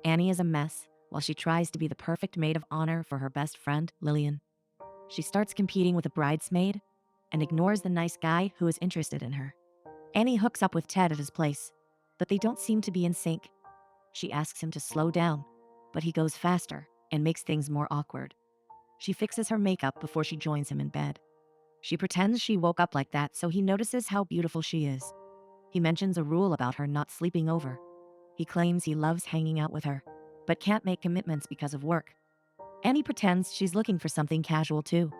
Annie is a mess while she tries to be the perfect maid of honor for her best friend, Lillian. She starts competing with a bridesmaid and ignores the nice guy who is interested in her. Annie hooks up with Ted at his place, but they don't seem to be in sync. She asks him to slow down, but he goes faster and makes things more awkward. She fixes her makeup before she joins him in bed. She pretends she woke up like that so he notices how beautiful she is. He mentions a rule about her not sleeping over. He claims he loves hanging out with her, but can't make commitments because of work. Annie pretends she's looking for something casual too.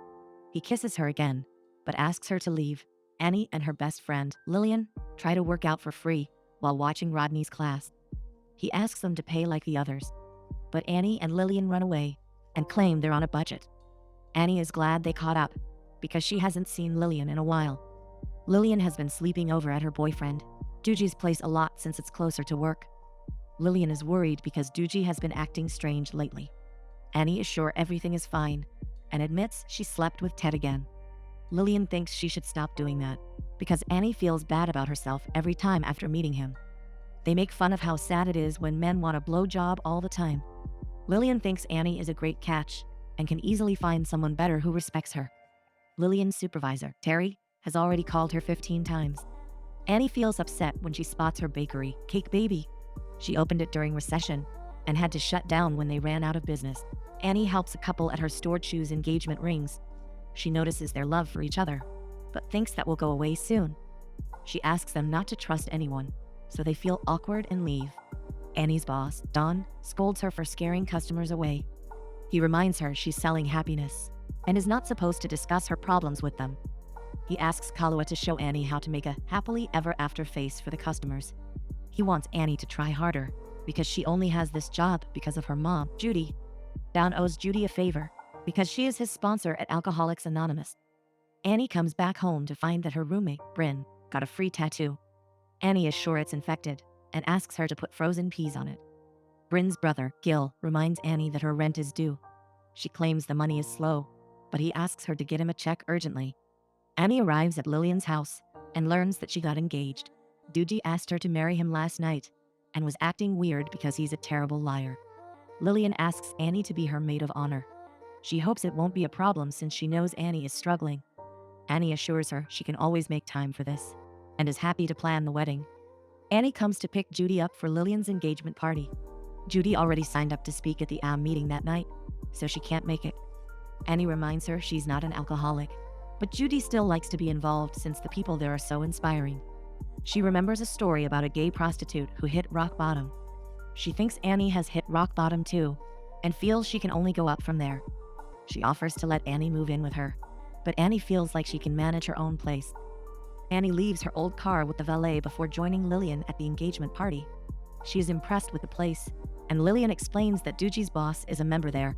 He kisses her again, but asks her to leave. Annie and her best friend, Lillian, try to work out for free while watching Rodney's class. He asks them to pay like the others, but Annie and Lillian run away and claim they're on a budget. Annie is glad they caught up because she hasn't seen Lillian in a while. Lillian has been sleeping over at her boyfriend, Dooji's place a lot since it's closer to work. Lillian is worried because Dooji has been acting strange lately. Annie is sure everything is fine and admits she slept with Ted again. Lillian thinks she should stop doing that because Annie feels bad about herself every time after meeting him. They make fun of how sad it is when men want a blowjob all the time. Lillian thinks Annie is a great catch and can easily find someone better who respects her. Lillian's supervisor, Terry, has already called her 15 times. Annie feels upset when she spots her bakery, Cake Baby. She opened it during recession and had to shut down when they ran out of business. Annie helps a couple at her store choose engagement rings. She notices their love for each other, but thinks that will go away soon. She asks them not to trust anyone, so they feel awkward and leave. Annie's boss, Don, scolds her for scaring customers away. He reminds her she's selling happiness and is not supposed to discuss her problems with them. He asks Kalua to show Annie how to make a happily ever after face for the customers. He wants Annie to try harder because she only has this job because of her mom, Judy. Don owes Judy a favor because she is his sponsor at Alcoholics Anonymous. Annie comes back home to find that her roommate, Bryn, got a free tattoo. Annie is sure it's infected and asks her to put frozen peas on it. Bryn's brother, Gil, reminds Annie that her rent is due. She claims the money is slow, but he asks her to get him a check urgently. Annie arrives at Lillian's house and learns that she got engaged. Dooji asked her to marry him last night and was acting weird because he's a terrible liar. Lillian asks Annie to be her maid of honor. She hopes it won't be a problem since she knows Annie is struggling. Annie assures her she can always make time for this and is happy to plan the wedding. Annie comes to pick Judy up for Lillian's engagement party. Judy already signed up to speak at the meeting that night, so she can't make it. Annie reminds her she's not an alcoholic, but Judy still likes to be involved since the people there are so inspiring. She remembers a story about a gay prostitute who hit rock bottom. She thinks Annie has hit rock bottom too and feels she can only go up from there. She offers to let Annie move in with her, but Annie feels like she can manage her own place. Annie leaves her old car with the valet before joining Lillian at the engagement party. She is impressed with the place, and Lillian explains that Dooji's boss is a member there.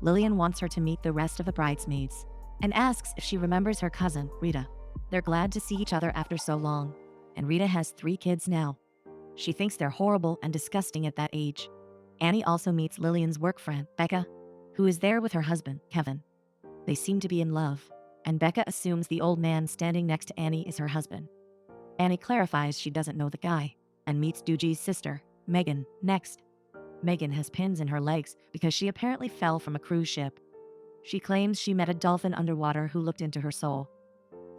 Lillian wants her to meet the rest of the bridesmaids and asks if she remembers her cousin, Rita. They're glad to see each other after so long, and Rita has 3 kids now. She thinks they're horrible and disgusting at that age. Annie also meets Lillian's work friend, Becca, who is there with her husband, Kevin. They seem to be in love, and Becca assumes the old man standing next to Annie is her husband. Annie clarifies she doesn't know the guy and meets Dooji's sister, Megan, next. Megan has pins in her legs because she apparently fell from a cruise ship. She claims she met a dolphin underwater who looked into her soul.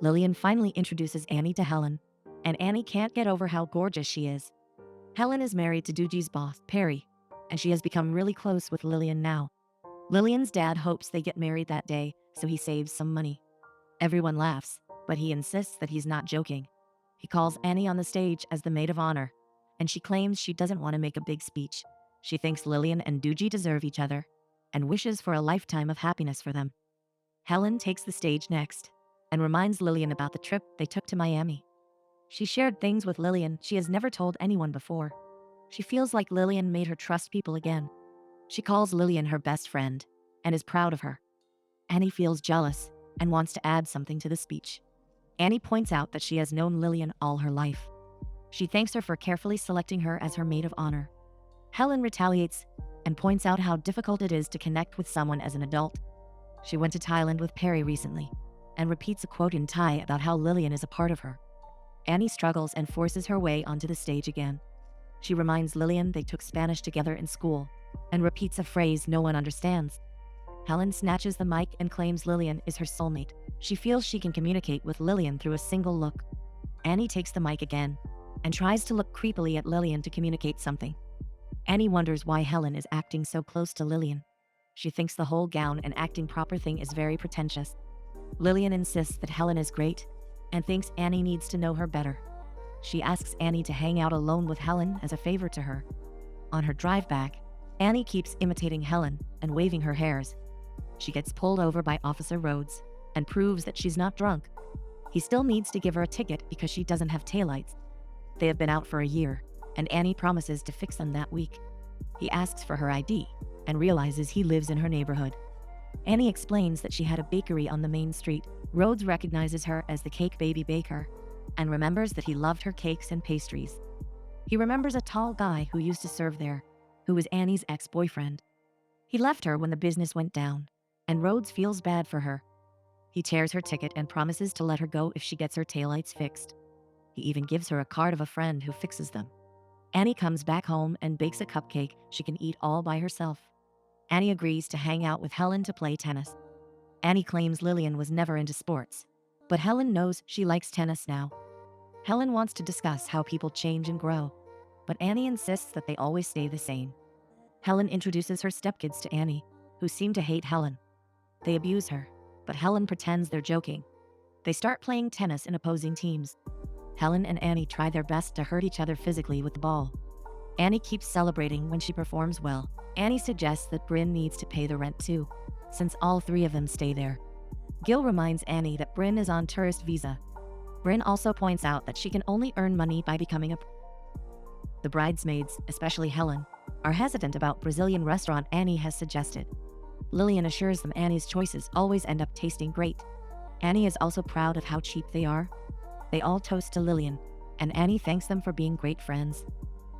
Lillian finally introduces Annie to Helen, and Annie can't get over how gorgeous she is. Helen is married to Dooji's boss, Perry, and she has become really close with Lillian now. Lillian's dad hopes they get married that day, so he saves some money. Everyone laughs, but he insists that he's not joking. He calls Annie on the stage as the maid of honor, and she claims she doesn't want to make a big speech. She thinks Lillian and Dooji deserve each other and wishes for a lifetime of happiness for them. Helen takes the stage next and reminds Lillian about the trip they took to Miami. She shared things with Lillian she has never told anyone before. She feels like Lillian made her trust people again. She calls Lillian her best friend and is proud of her. Annie feels jealous and wants to add something to the speech. Annie points out that she has known Lillian all her life. She thanks her for carefully selecting her as her maid of honor. Helen retaliates and points out how difficult it is to connect with someone as an adult. She went to Thailand with Perry recently and repeats a quote in Thai about how Lillian is a part of her. Annie struggles and forces her way onto the stage again. She reminds Lillian they took Spanish together in school and repeats a phrase no one understands. Helen snatches the mic and claims Lillian is her soulmate. She feels she can communicate with Lillian through a single look. Annie takes the mic again and tries to look creepily at Lillian to communicate something. Annie wonders why Helen is acting so close to Lillian. She thinks the whole gown and acting proper thing is very pretentious. Lillian insists that Helen is great and thinks Annie needs to know her better. She asks Annie to hang out alone with Helen as a favor to her. On her drive back, Annie keeps imitating Helen and waving her hairs. She gets pulled over by Officer Rhodes and proves that she's not drunk. He still needs to give her a ticket because she doesn't have taillights. They have been out for a year, and Annie promises to fix them that week. He asks for her ID and realizes he lives in her neighborhood. Annie explains that she had a bakery on the main street. Rhodes recognizes her as the cake baby baker and remembers that he loved her cakes and pastries. He remembers a tall guy who used to serve there, who was Annie's ex-boyfriend. He left her when the business went down, and Rhodes feels bad for her. He tears her ticket and promises to let her go if she gets her taillights fixed. He even gives her a card of a friend who fixes them. Annie comes back home and bakes a cupcake she can eat all by herself. Annie agrees to hang out with Helen to play tennis. Annie claims Lillian was never into sports, but Helen knows she likes tennis now. Helen wants to discuss how people change and grow, but Annie insists that they always stay the same. Helen introduces her stepkids to Annie, who seem to hate Helen. They abuse her, but Helen pretends they're joking. They start playing tennis in opposing teams. Helen and Annie try their best to hurt each other physically with the ball. Annie keeps celebrating when she performs well. Annie suggests that Bryn needs to pay the rent too, since all three of them stay there. Gil reminds Annie that Bryn is on tourist visa. Bryn also points out that she can only earn money by becoming a... The bridesmaids, especially Helen, are hesitant about Brazilian restaurant Annie has suggested. Lillian assures them Annie's choices always end up tasting great. Annie is also proud of how cheap they are. They all toast to Lillian, and Annie thanks them for being great friends.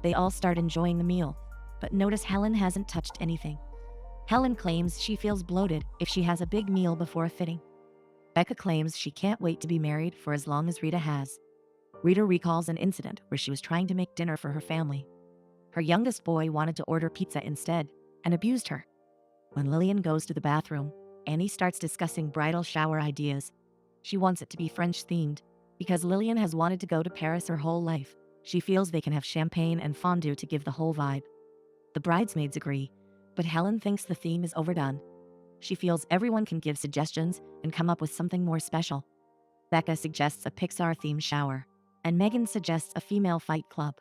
They all start enjoying the meal, but notice Helen hasn't touched anything. Helen claims she feels bloated if she has a big meal before a fitting. Becca claims she can't wait to be married for as long as Rita has. Rita recalls an incident where she was trying to make dinner for her family. Her youngest boy wanted to order pizza instead and abused her. When Lillian goes to the bathroom, Annie starts discussing bridal shower ideas. She wants it to be French-themed because Lillian has wanted to go to Paris her whole life. She feels they can have champagne and fondue to give the whole vibe. The bridesmaids agree, but Helen thinks the theme is overdone. She feels everyone can give suggestions and come up with something more special. Becca suggests a Pixar-themed shower, and Megan suggests a female fight club.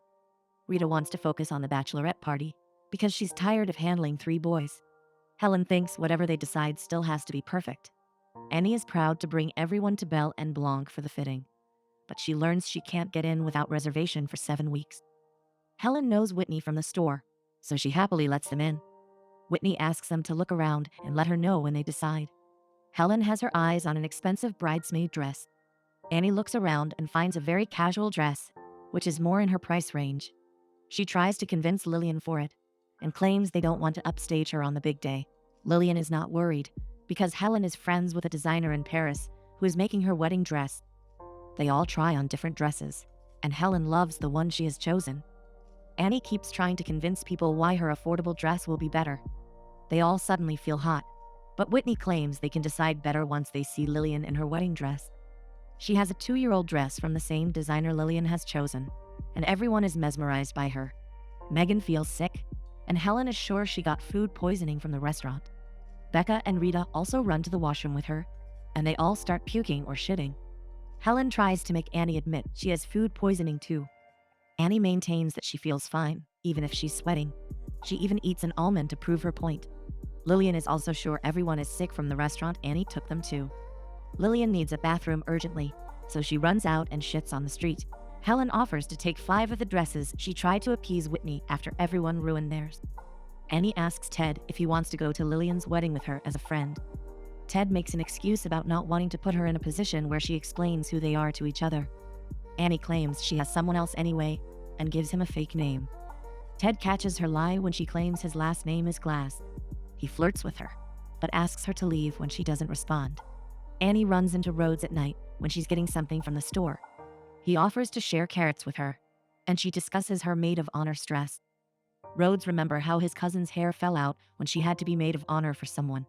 Rita wants to focus on the bachelorette party because she's tired of handling 3 boys. Helen thinks whatever they decide still has to be perfect. Annie is proud to bring everyone to Belle and Blanc for the fitting, but she learns she can't get in without reservation for 7 weeks. Helen knows Whitney from the store, so she happily lets them in. Whitney asks them to look around and let her know when they decide. Helen has her eyes on an expensive bridesmaid dress. Annie looks around and finds a very casual dress, which is more in her price range. She tries to convince Lillian for it and claims they don't want to upstage her on the big day. Lillian is not worried because Helen is friends with a designer in Paris who is making her wedding dress. They all try on different dresses, and Helen loves the one she has chosen. Annie keeps trying to convince people why her affordable dress will be better. They all suddenly feel hot, but Whitney claims they can decide better once they see Lillian in her wedding dress. She has a 2-year-old dress from the same designer Lillian has chosen, and everyone is mesmerized by her. Megan feels sick, and Helen is sure she got food poisoning from the restaurant. Becca and Rita also run to the washroom with her, and they all start puking or shitting. Helen tries to make Annie admit she has food poisoning too. Annie maintains that she feels fine, even if she's sweating. She even eats an almond to prove her point. Lillian is also sure everyone is sick from the restaurant Annie took them to. Lillian needs a bathroom urgently, so she runs out and shits on the street. Helen offers to take 5 of the dresses she tried to appease Whitney after everyone ruined theirs. Annie asks Ted if he wants to go to Lillian's wedding with her as a friend. Ted makes an excuse about not wanting to put her in a position where she explains who they are to each other. Annie claims she has someone else anyway and gives him a fake name. Ted catches her lie when she claims his last name is Glass. He flirts with her, but asks her to leave when she doesn't respond. Annie runs into Rhodes at night when she's getting something from the store. He offers to share carrots with her. and she discusses her maid of honor stress. Rhodes remembers how his cousin's hair fell out when she had to be maid of honor for someone.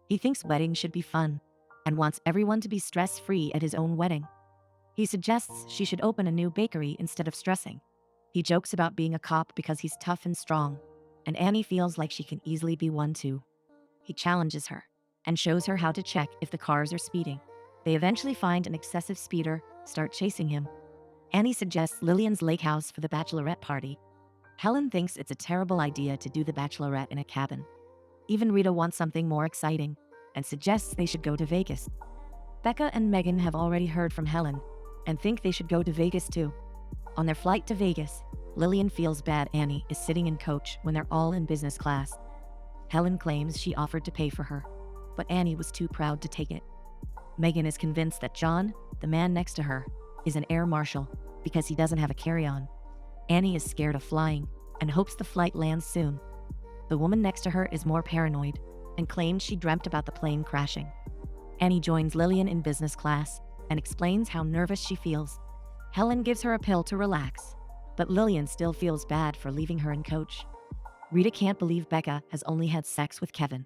He thinks weddings should be fun and wants everyone to be stress-free at his own wedding. He suggests she should open a new bakery instead of stressing. He jokes about being a cop because he's tough and strong, and Annie feels like she can easily be one too. He challenges her and shows her how to check if the cars are speeding. They eventually find an excessive speeder, start chasing him. Annie suggests Lillian's lake house for the bachelorette party. Helen thinks it's a terrible idea to do the bachelorette in a cabin. Even Rita wants something more exciting and suggests they should go to Vegas. Becca and Megan have already heard from Helen and think they should go to Vegas too. On their flight to Vegas, Lillian feels bad Annie is sitting in coach when they're all in business class. Helen claims she offered to pay for her, but Annie was too proud to take it. Megan is convinced that John, the man next to her, is an air marshal because he doesn't have a carry-on. Annie is scared of flying and hopes the flight lands soon. The woman next to her is more paranoid and claims she dreamt about the plane crashing. Annie joins Lillian in business class and explains how nervous she feels. Helen gives her a pill to relax, but Lillian still feels bad for leaving her in coach. Rita can't believe Becca has only had sex with Kevin.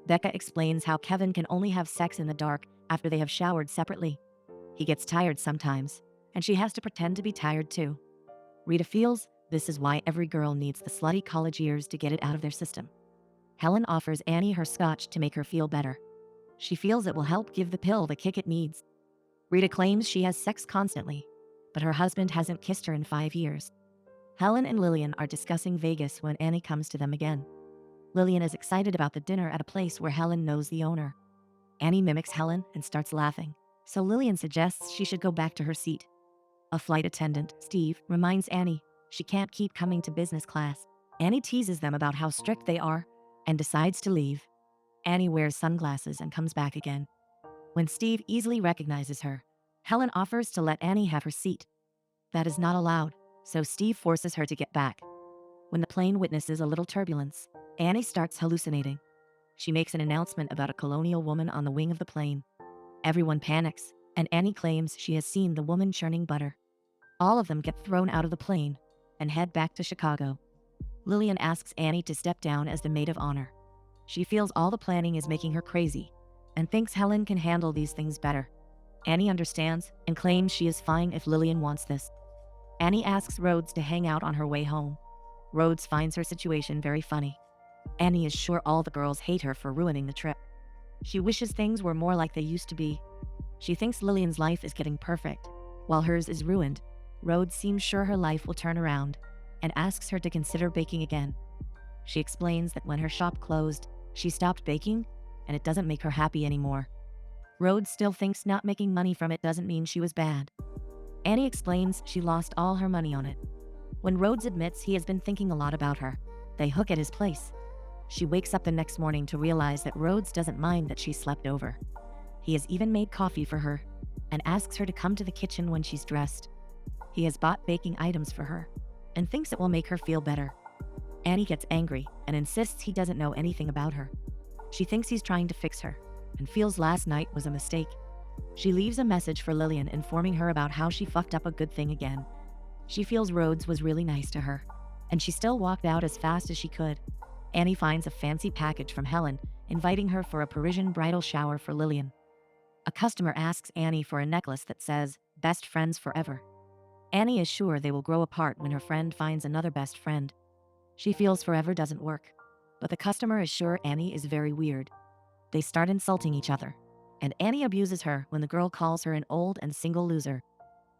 Becca explains how Kevin can only have sex in the dark after they have showered separately. He gets tired sometimes, and she has to pretend to be tired too. Rita feels this is why every girl needs the slutty college years to get it out of their system. Helen offers Annie her scotch to make her feel better. She feels it will help give the pill the kick it needs. Rita claims she has sex constantly, but her husband hasn't kissed her in 5 years. Helen and Lillian are discussing Vegas when Annie comes to them again. Lillian is excited about the dinner at a place where Helen knows the owner. Annie mimics Helen and starts laughing, so Lillian suggests she should go back to her seat. A flight attendant, Steve, reminds Annie she can't keep coming to business class. Annie teases them about how strict they are and decides to leave. Annie wears sunglasses and comes back again. When Steve easily recognizes her, Helen offers to let Annie have her seat. That is not allowed, so Steve forces her to get back. When the plane witnesses a little turbulence, Annie starts hallucinating. She makes an announcement about a colonial woman on the wing of the plane. Everyone panics, and Annie claims she has seen the woman churning butter. All of them get thrown out of the plane and head back to Chicago. Lillian asks Annie to step down as the maid of honor. She feels all the planning is making her crazy and thinks Helen can handle these things better. Annie understands and claims she is fine if Lillian wants this. Annie asks Rhodes to hang out on her way home. Rhodes finds her situation very funny. Annie is sure all the girls hate her for ruining the trip. She wishes things were more like they used to be. She thinks Lillian's life is getting perfect, while hers is ruined. Rhodes seems sure her life will turn around and asks her to consider baking again. She explains that when her shop closed, she stopped baking and it doesn't make her happy anymore. Rhodes still thinks not making money from it doesn't mean she was bad. Annie explains she lost all her money on it. When Rhodes admits he has been thinking a lot about her, they hook at his place. She wakes up the next morning to realize that Rhodes doesn't mind that she slept over. He has even made coffee for her and asks her to come to the kitchen when she's dressed. He has bought baking items for her and thinks it will make her feel better. Annie gets angry and insists he doesn't know anything about her. She thinks he's trying to fix her and feels last night was a mistake. She leaves a message for Lillian informing her about how she fucked up a good thing again. She feels Rhodes was really nice to her, and she still walked out as fast as she could. Annie finds a fancy package from Helen, inviting her for a Parisian bridal shower for Lillian. A customer asks Annie for a necklace that says, "Best friends forever." Annie is sure they will grow apart when her friend finds another best friend. She feels forever doesn't work, but the customer is sure Annie is very weird. They start insulting each other, and Annie abuses her when the girl calls her an old and single loser.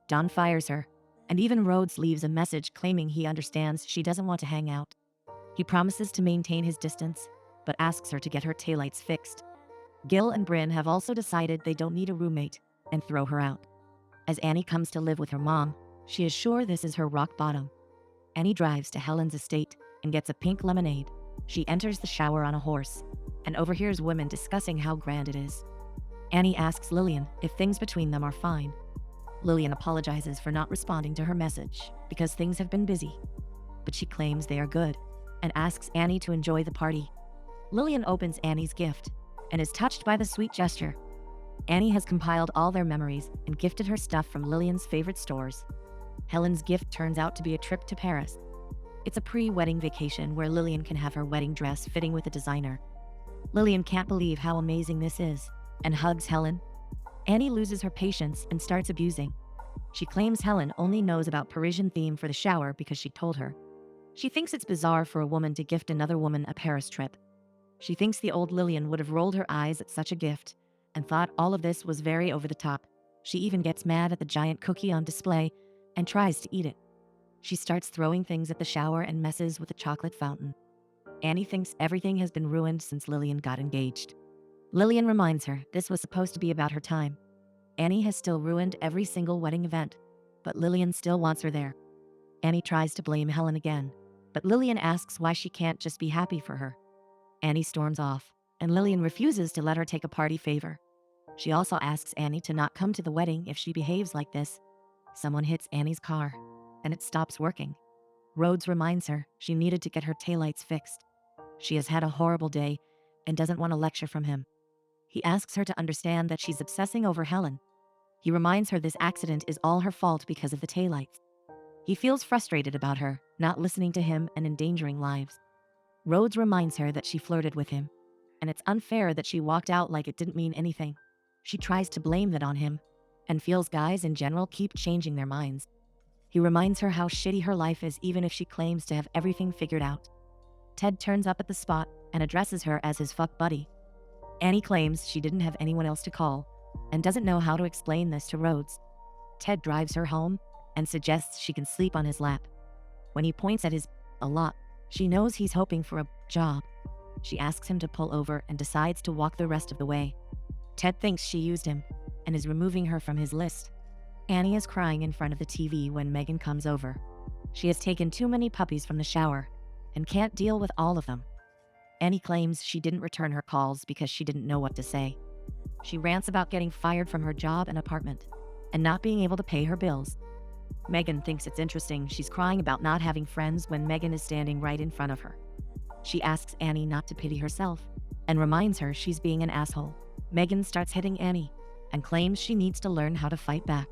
Don fires her, and even Rhodes leaves a message claiming he understands she doesn't want to hang out. He promises to maintain his distance, but asks her to get her taillights fixed. Gil and Bryn have also decided they don't need a roommate and throw her out. As Annie comes to live with her mom, she is sure this is her rock bottom. Annie drives to Helen's estate and gets a pink lemonade. She enters the shower on a horse and overhears women discussing how grand it is. Annie asks Lillian if things between them are fine. Lillian apologizes for not responding to her message because things have been busy, but she claims they are good and asks Annie to enjoy the party. Lillian opens Annie's gift and is touched by the sweet gesture. Annie has compiled all their memories and gifted her stuff from Lillian's favorite stores. Helen's gift turns out to be a trip to Paris. It's a pre-wedding vacation where Lillian can have her wedding dress fitting with a designer. Lillian can't believe how amazing this is and hugs Helen. Annie loses her patience and starts abusing. She claims Helen only knows about Parisian theme for the shower because she told her. She thinks it's bizarre for a woman to gift another woman a Paris trip. She thinks the old Lillian would have rolled her eyes at such a gift and thought all of this was very over the top. She even gets mad at the giant cookie on display and tries to eat it. She starts throwing things at the shower and messes with the chocolate fountain. Annie thinks everything has been ruined since Lillian got engaged. Lillian reminds her this was supposed to be about her time. Annie has still ruined every single wedding event, but Lillian still wants her there. Annie tries to blame Helen again, but Lillian asks why she can't just be happy for her. Annie storms off, and Lillian refuses to let her take a party favor. She also asks Annie to not come to the wedding if she behaves like this. Someone hits Annie's car, and it stops working. Rhodes reminds her she needed to get her taillights fixed. She has had a horrible day and doesn't want a lecture from him. He asks her to understand that she's obsessing over Helen. He reminds her this accident is all her fault because of the taillights. He feels frustrated about her, not listening to him and endangering lives. Rhodes reminds her that she flirted with him, and it's unfair that she walked out like it didn't mean anything. She tries to blame that on him, and feels guys in general keep changing their minds. He reminds her how shitty her life is even if she claims to have everything figured out. Ted turns up at the spot and addresses her as his fuck buddy. Annie claims she didn't have anyone else to call, and doesn't know how to explain this to Rhodes. Ted drives her home and suggests she can sleep on his lap. When he points at his a lot, she knows he's hoping for a job. She asks him to pull over and decides to walk the rest of the way. Ted thinks she used him and is removing her from his list. Annie is crying in front of the TV when Megan comes over. She has taken too many puppies from the shower and can't deal with all of them. Annie claims she didn't return her calls because she didn't know what to say. She rants about getting fired from her job and apartment and not being able to pay her bills. Megan thinks it's interesting she's crying about not having friends when Megan is standing right in front of her. She asks Annie not to pity herself and reminds her she's being an asshole. Megan starts hitting Annie and claims she needs to learn how to fight back.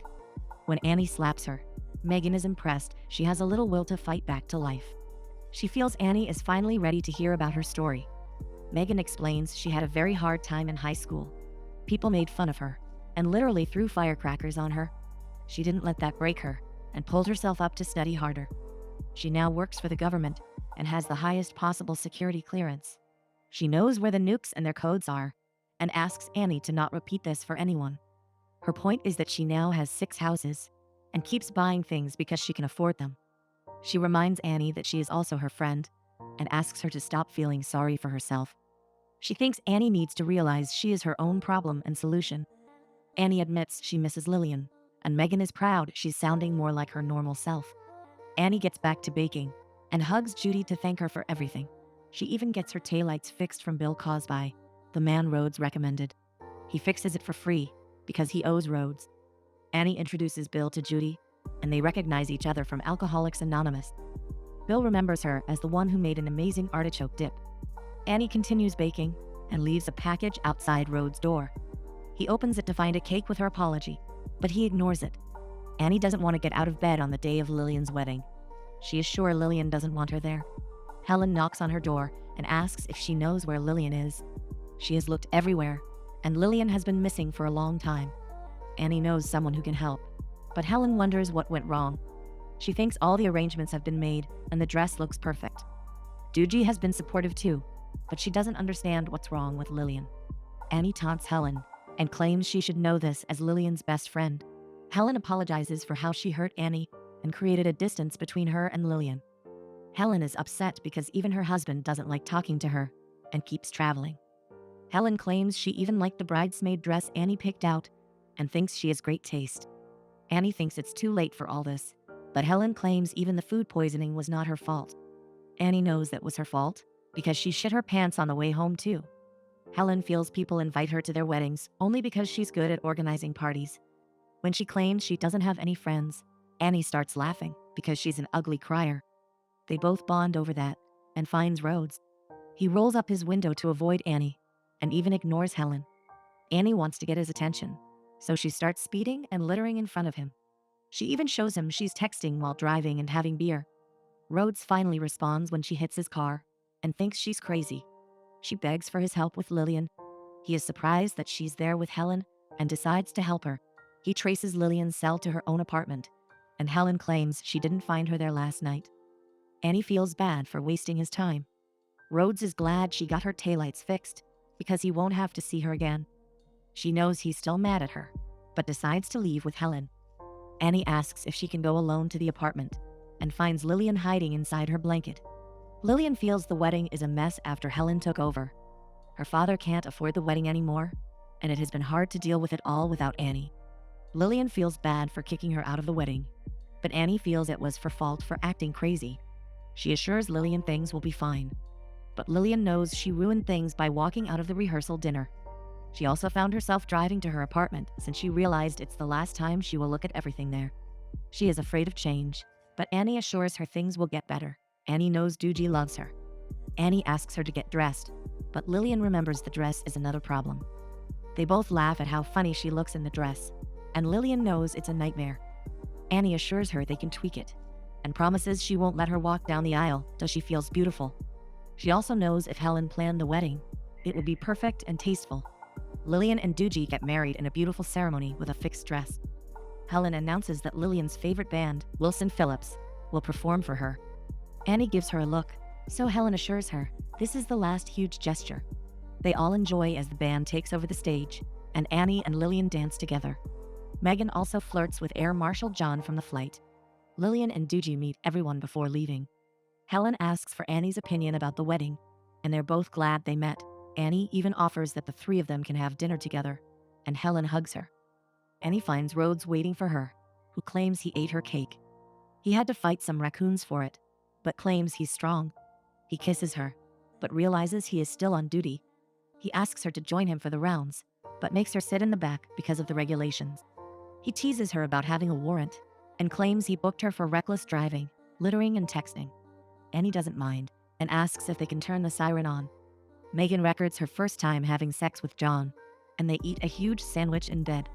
When Annie slaps her, Megan is impressed she has a little will to fight back to life. She feels Annie is finally ready to hear about her story. Megan explains she had a very hard time in high school. People made fun of her and literally threw firecrackers on her. She didn't let that break her and pulled herself up to study harder. She now works for the government and has the highest possible security clearance. She knows where the nukes and their codes are and asks Annie to not repeat this for anyone. Her point is that she now has 6 houses and keeps buying things because she can afford them. She reminds Annie that she is also her friend and asks her to stop feeling sorry for herself. She thinks Annie needs to realize she is her own problem and solution. Annie admits she misses Lillian, and Megan is proud she's sounding more like her normal self. Annie gets back to baking and hugs Judy to thank her for everything. She even gets her taillights fixed from Bill Cosby, the man Rhodes recommended. He fixes it for free because he owes Rhodes. Annie introduces Bill to Judy, and they recognize each other from Alcoholics Anonymous. Bill remembers her as the one who made an amazing artichoke dip. Annie continues baking and leaves a package outside Rhodes' door. He opens it to find a cake with her apology, but he ignores it. Annie doesn't want to get out of bed on the day of Lillian's wedding. She is sure Lillian doesn't want her there. Helen knocks on her door and asks if she knows where Lillian is. She has looked everywhere, and Lillian has been missing for a long time. Annie knows someone who can help, but Helen wonders what went wrong. She thinks all the arrangements have been made and the dress looks perfect. Doogie has been supportive too, but she doesn't understand what's wrong with Lillian. Annie taunts Helen and claims she should know this as Lillian's best friend. Helen apologizes for how she hurt Annie and created a distance between her and Lillian. Helen is upset because even her husband doesn't like talking to her and keeps traveling. Helen claims she even liked the bridesmaid dress Annie picked out and thinks she has great taste. Annie thinks it's too late for all this, but Helen claims even the food poisoning was not her fault. Annie knows that was her fault because she shit her pants on the way home too. Helen feels people invite her to their weddings only because she's good at organizing parties. When she claims she doesn't have any friends, Annie starts laughing because she's an ugly crier. They both bond over that and finds Rhodes. He rolls up his window to avoid Annie and even ignores Helen. Annie wants to get his attention, so she starts speeding and littering in front of him. She even shows him she's texting while driving and having beer. Rhodes finally responds when she hits his car and thinks she's crazy. She begs for his help with Lillian. He is surprised that she's there with Helen and decides to help her. He traces Lillian's cell to her own apartment, and Helen claims she didn't find her there last night. Annie feels bad for wasting his time. Rhodes is glad she got her taillights fixed because he won't have to see her again. She knows he's still mad at her, but decides to leave with Helen. Annie asks if she can go alone to the apartment and finds Lillian hiding inside her blanket. Lillian feels the wedding is a mess after Helen took over. Her father can't afford the wedding anymore, and it has been hard to deal with it all without Annie. Lillian feels bad for kicking her out of the wedding, but Annie feels it was her fault for acting crazy. She assures Lillian things will be fine, but Lillian knows she ruined things by walking out of the rehearsal dinner. She also found herself driving to her apartment since she realized it's the last time she will look at everything there. She is afraid of change, but Annie assures her things will get better. Annie knows Doogie loves her. Annie asks her to get dressed, but Lillian remembers the dress is another problem. They both laugh at how funny she looks in the dress, and Lillian knows it's a nightmare. Annie assures her they can tweak it, and promises she won't let her walk down the aisle till she feels beautiful. She also knows if Helen planned the wedding, it would be perfect and tasteful. Lillian and Doogie get married in a beautiful ceremony with a fixed dress. Helen announces that Lillian's favorite band, Wilson Phillips, will perform for her. Annie gives her a look, so Helen assures her this is the last huge gesture. They all enjoy as the band takes over the stage, and Annie and Lillian dance together. Megan also flirts with Air Marshal John from the flight. Lillian and Doogie meet everyone before leaving. Helen asks for Annie's opinion about the wedding, and they're both glad they met. Annie even offers that the three of them can have dinner together, and Helen hugs her. Annie finds Rhodes waiting for her, who claims he ate her cake. He had to fight some raccoons for it, but claims he's strong. He kisses her, but realizes he is still on duty. He asks her to join him for the rounds, but makes her sit in the back because of the regulations. He teases her about having a warrant, and claims he booked her for reckless driving, littering, and texting. Annie doesn't mind, and asks if they can turn the siren on. Megan records her first time having sex with John, and they eat a huge sandwich in bed.